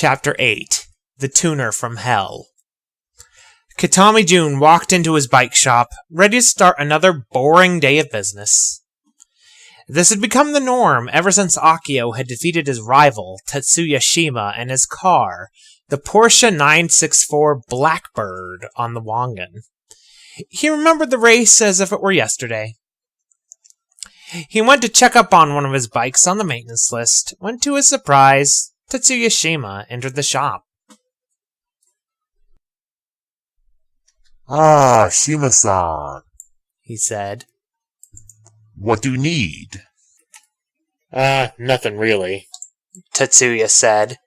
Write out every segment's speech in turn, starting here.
Chapter 8 The Tuner from Hell. Katami Jun walked into his bike shop, ready to start another boring day of business. This had become the norm ever since Akio had defeated his rival, Tetsuya Shima, in his car, the Porsche 964 Blackbird, on the Wangan. He remembered the race as if it were yesterday. He went to check up on one of his bikes on the maintenance list, when to his surprise, Tetsuya Shima entered the shop. Ah, Shima-san, he said. What do you need? Nothing really, Tetsuya said.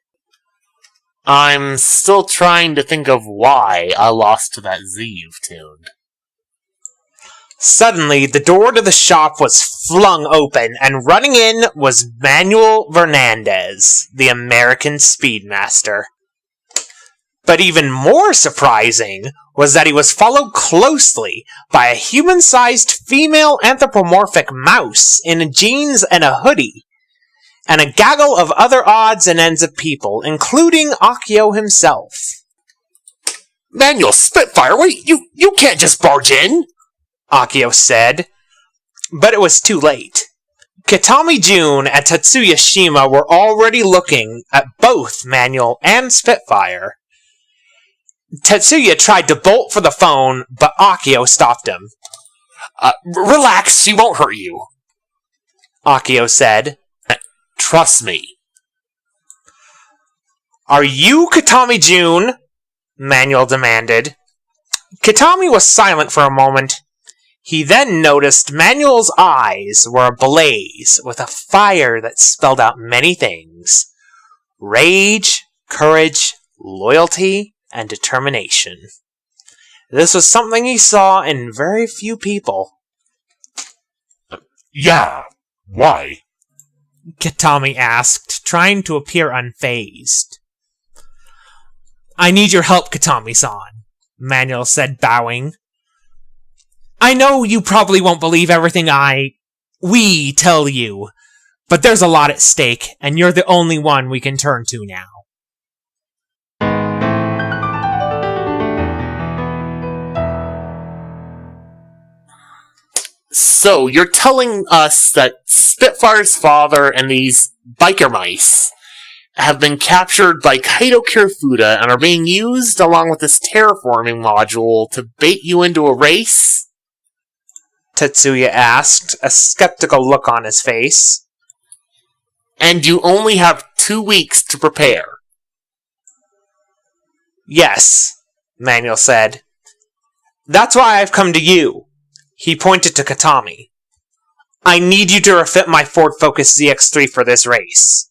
I'm still trying to think of why I lost to that Zeev tune. Suddenly, the door to the shop was flung open, and running in was Manuel Fernandez, the American Speedmaster. But even more surprising was that he was followed closely by a human-sized female anthropomorphic mouse in jeans and a hoodie, and a gaggle of other odds and ends of people, including Akio himself. Manuel Spitfire, wait, you can't just barge in! Akio said, but it was too late. Katami Jun and Tetsuya Shima were already looking at both Manuel and Spitfire. Tetsuya tried to bolt for the phone, but Akio stopped him. Relax, she won't hurt you, Akio said. Trust me. Are you Katami Jun? Manuel demanded. Katami was silent for a moment. He then noticed Manuel's eyes were ablaze with a fire that spelled out many things. Rage, courage, loyalty, and determination. This was something he saw in very few people. Yeah, why? Katami asked, trying to appear unfazed. I need your help, Katami-san, Manuel said, bowing. I know you probably won't believe everything we tell you, but there's a lot at stake, and you're the only one we can turn to now. So, you're telling us that Spitfire's father and these biker mice have been captured by Kaito Kirifuda and are being used along with this terraforming module to bait you into a race? Tetsuya asked, a skeptical look on his face. And you only have 2 weeks to prepare. Yes, Manuel said. That's why I've come to you. He pointed to Katami. I need you to refit my Ford Focus ZX3 for this race.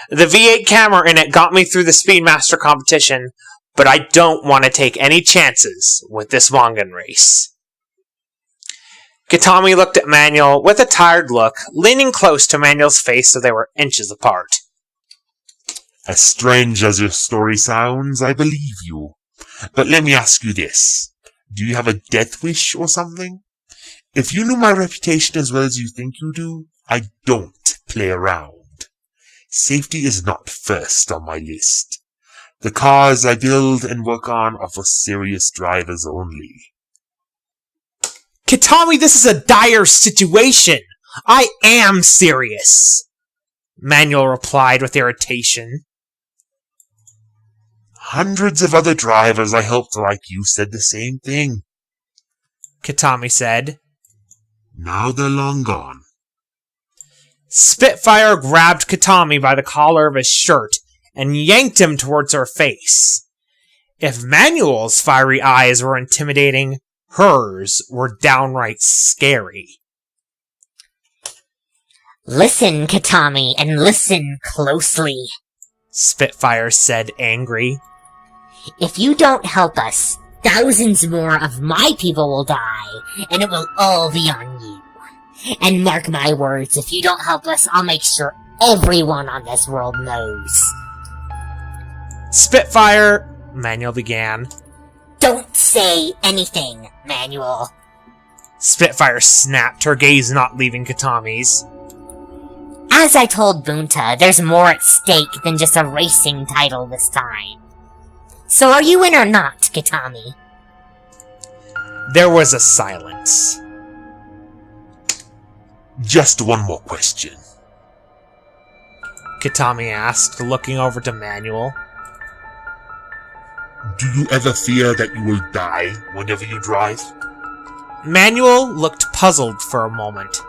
The V8 camera in it got me through the Speedmaster competition, but I don't want to take any chances with this Wangan race. Katami looked at Manuel with a tired look, leaning close to Manuel's face so they were inches apart. As strange as your story sounds, I believe you. But let me ask you this. Do you have a death wish or something? If you knew my reputation as well as you think you do, I don't play around. Safety is not first on my list. The cars I build and work on are for serious drivers only. Katami, this is a dire situation. I am serious, Manuel replied with irritation. Hundreds of other drivers I helped like you said the same thing, Katami said. Now they're long gone. Spitfire grabbed Katami by the collar of his shirt and yanked him towards her face. If Manuel's fiery eyes were intimidating, hers were downright scary. Listen, Katami, and listen closely, Spitfire said, angry. If you don't help us, thousands more of my people will die, and it will all be on you. And mark my words, if you don't help us, I'll make sure everyone on this world knows. Spitfire, Manuel began. Don't say anything, Manuel. Spitfire snapped, her gaze not leaving Katami's. As I told Bunta, there's more at stake than just a racing title this time. So are you in or not, Kitami? There was a silence. Just one more question. Kitami asked, looking over to Manuel. Do you ever fear that you will die whenever you drive? Manuel looked puzzled for a moment.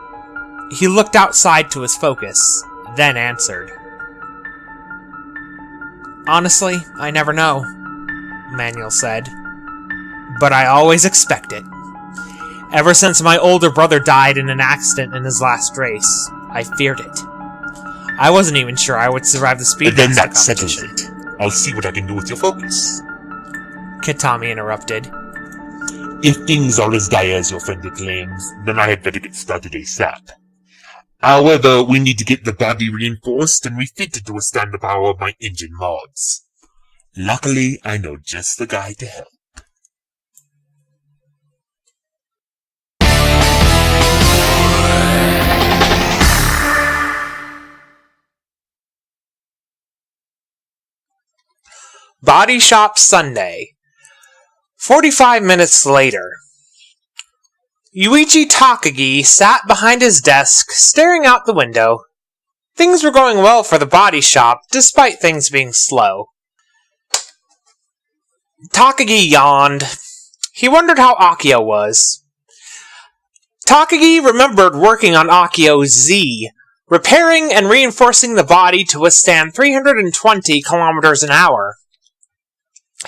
He looked outside to his focus, then answered. Honestly, I never know, Manuel said. But I always expect it. Ever since my older brother died in an accident in his last race, I feared it. I wasn't even sure I would survive the speed Then master that settles competition. it. I'll see what I can do with your focus. Kitami interrupted. If things are as dire as your friend claims, then I had better get started ASAP. However, we need to get the body reinforced and refitted to withstand the power of my engine mods. Luckily, I know just the guy to help. Body Shop Sunday. 45 minutes later. Yuichi Takagi sat behind his desk, staring out the window. Things were going well for the body shop, despite things being slow. Takagi yawned. He wondered how Akio was. Takagi remembered working on Akio Z, repairing and reinforcing the body to withstand 320 kilometers an hour.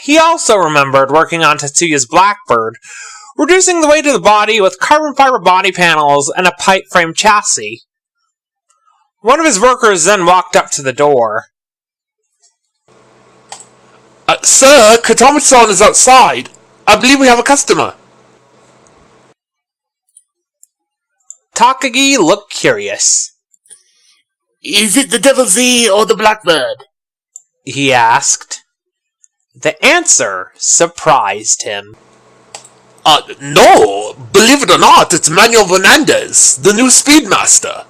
He also remembered working on Tetsuya's Blackbird, reducing the weight of the body with carbon fiber body panels and a pipe frame chassis. One of his workers then walked up to the door. Sir, Katami-san is outside. I believe we have a customer. Takagi looked curious. Is it the Devil Z or the Blackbird? He asked. The answer surprised him. No, believe it or not, it's Manuel Fernandez, the new Speedmaster.